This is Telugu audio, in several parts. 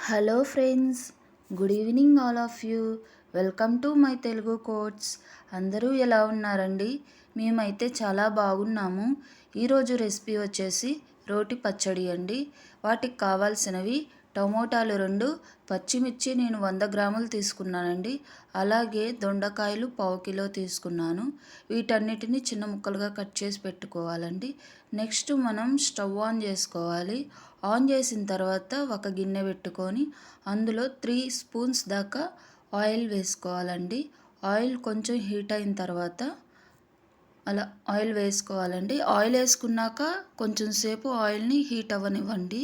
Hello friends, good evening all of you. Welcome to my Telugu quotes. అందరూ ఎలా ఉన్నారండి? మేమైతే చాలా బాగున్నాము. ఈరోజు రెసిపీ వచ్చేసి రోటి పచ్చడి అండి. వాటికి కావాల్సినవి టమోటాలు 2, పచ్చిమిర్చి నేను 100 గ్రాములు తీసుకున్నానండి. అలాగే దొండకాయలు 1/2 కిలో తీసుకున్నాను. వీటన్నిటిని చిన్న ముక్కలుగా కట్ చేసి పెట్టుకోవాలండి. నెక్స్ట్ మనం స్టవ్ ఆన్ చేసుకోవాలి. ఆన్ చేసిన తర్వాత ఒక గిన్నె పెట్టుకొని అందులో 3 స్పూన్స్ దాకా ఆయిల్ వేసుకోవాలండి. ఆయిల్ కొంచెం హీట్ అయిన తర్వాత అలా ఆయిల్ వేసుకోవాలండి. ఆయిల్ వేసుకున్నాక కొంచెం సేపు ఆయిల్ని హీట్ అవ్వనివ్వండి.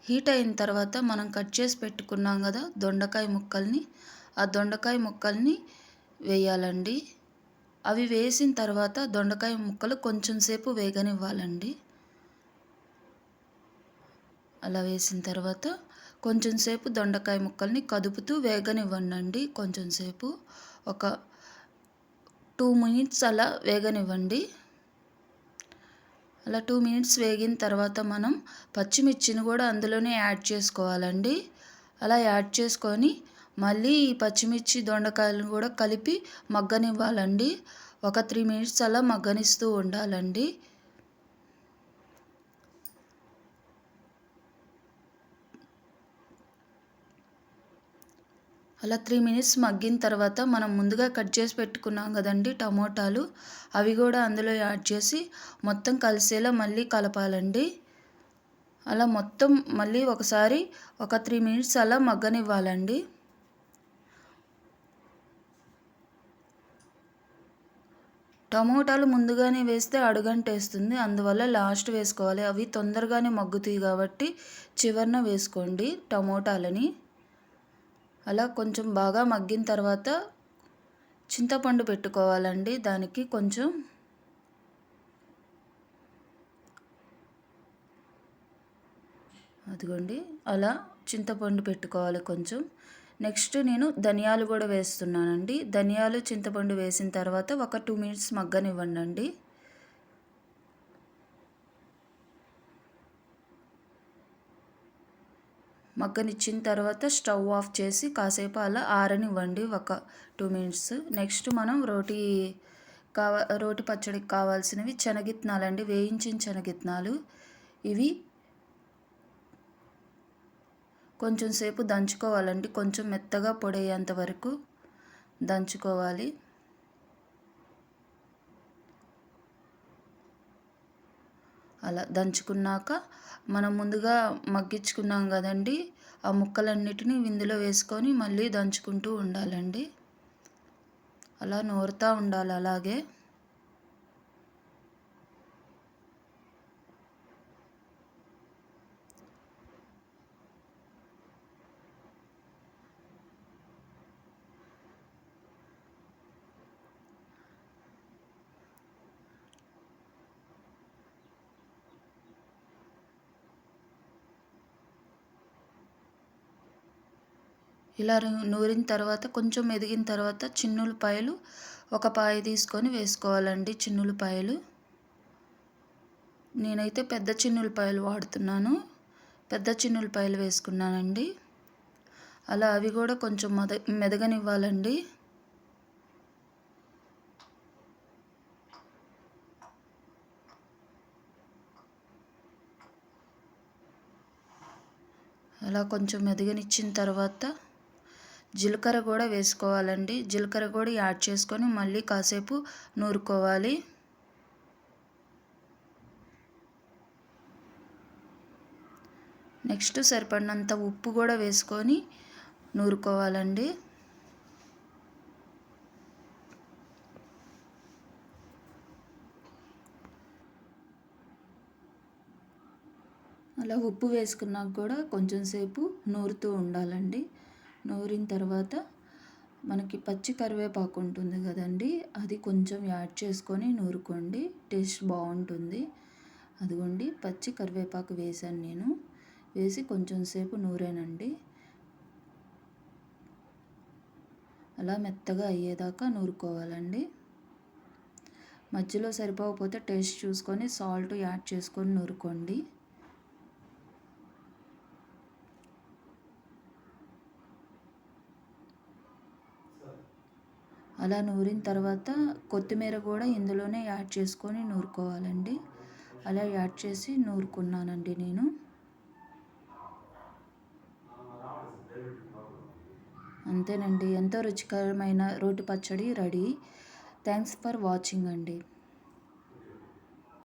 హీట్ అయిన తర్వాత మనం కట్ చేసి పెట్టుకున్నాం కదా దొండకాయ ముక్కల్ని, ఆ దొండకాయ ముక్కల్ని వేయాలండి. అవి వేసిన తర్వాత దొండకాయ ముక్కలు కొంచెం సేపు వేగనివ్వాలండి. అలా వేసిన తర్వాత కొంచెం సేపు దొండకాయ ముక్కల్ని కదుపుతూ వేగనివ్వండి. కొంచెం సేపు ఒక 2 మినిట్స్ అలా వేగనివ్వండి. అలా 2 మినిట్స్ వేగిన తర్వాత మనం పచ్చిమిర్చిని కూడా అందులోనే యాడ్ చేసుకోవాలండి. అలా యాడ్ చేసుకొని మళ్ళీ ఈ పచ్చిమిర్చి దొండకాయలను కూడా కలిపి మగ్గనివ్వాలండి. ఒక 3 మినిట్స్ అలా మగ్గనిస్తూ ఉండాలండి. అలా 3 మినిట్స్ మగ్గిన తర్వాత మనం ముందుగా కట్ చేసి పెట్టుకున్నాం కదండి టమోటాలు, అవి కూడా అందులో యాడ్ చేసి మొత్తం కలిసేలా మళ్ళీ కలపాలండి. అలా మొత్తం మళ్ళీ ఒకసారి ఒక 3 మినిట్స్ అలా మగ్గనివ్వాలండి. టమోటాలు ముందుగానే వేస్తే అడుగంటేస్తుంది, అందువల్ల లాస్ట్ వేసుకోవాలి. అవి తొందరగానే మగ్గుతాయి కాబట్టి చివరన వేసుకోండి టమోటాలని. అలా కొంచెం బాగా మగ్గిన తర్వాత చింతపండు పెట్టుకోవాలండి. దానికి కొంచెం అదిగోండి అలా చింతపండు పెట్టుకోవాలి కొంచెం. నెక్స్ట్ నేను ధనియాలు కూడా వేస్తున్నానండి. ధనియాలు చింతపండు వేసిన తర్వాత ఒక 2 మినిట్స్ మగ్గనివ్వండి. మగ్గనిచ్చిన తర్వాత స్టవ్ ఆఫ్ చేసి కాసేపు అలా ఆరనివ్వండి ఒక 2 మినిట్స్. నెక్స్ట్ మనం రోటి పచ్చడికి కావాల్సినవి శనగిత్తనాలండి, వేయించిన శనగిత్తనాలు. ఇవి కొంచెం సేపు దంచుకోవాలండి. కొంచెం మెత్తగా పొడయ్యేంత వరకు దంచుకోవాలి. అలా దంచుకున్నాక మనం ముందుగా మగ్గించుకున్నాం కదండి, ఆ ముక్కలన్నిటిని ఇందులో వేసుకొని మళ్ళీ దంచుకుంటూ ఉండాలండి. అలా నూరుతూ ఉండాలి అలాగే. ఇలా నూరిన తర్వాత కొంచెం ఎదిగిన తర్వాత చిన్నులపాయలు ఒక పాయ తీసుకొని వేసుకోవాలండి. చిన్నులపాయలు నేనైతే పెద్ద చిన్నులపాయలు వాడుతున్నాను. పెద్ద చిన్నులపాయలు వేసుకున్నానండి. అలా అవి కూడా కొంచెం మెదగనివ్వాలండి. అలా కొంచెం మెదగనిచ్చిన తర్వాత జీలకర్ర కూడా వేసుకోవాలండి. జీలకర్ర కూడా యాడ్ చేసుకొని మళ్ళీ కాసేపు నూరుకోవాలి. నెక్స్ట్ సరిపడినంత ఉప్పు కూడా వేసుకొని నూరుకోవాలండి. అలా ఉప్పు వేసుకున్నాక కూడా కొంచెం సేపు నూరుతూ ఉండాలండి. నూరిన తర్వాత మనకి పచ్చి కరివేపాకు ఉంటుంది కదండి, అది కొంచెం యాడ్ చేసుకొని నూరుకోండి, టేస్ట్ బాగుంటుంది. అదిగోండి పచ్చి కరివేపాకు వేసాను నేను. వేసి కొంచెం సేపు నూరానండి. అలా మెత్తగా అయ్యేదాకా నూరుకోవాలండి. మధ్యలో సరిపోకపోతే టేస్ట్ చూసుకొని సాల్ట్ యాడ్ చేసుకొని నూరుకోండి. అలా నూరిన తర్వాత కొత్తిమీర కూడా ఇందులోనే యాడ్ చేసుకొని నూరుకోవాలండి. అలా యాడ్ చేసి నూరుకున్నానండి నేను. అంతేనండి, ఎంతో రుచికరమైన రోటి పచ్చడి రెడీ. థ్యాంక్స్ ఫర్ వాచింగ్ అండి.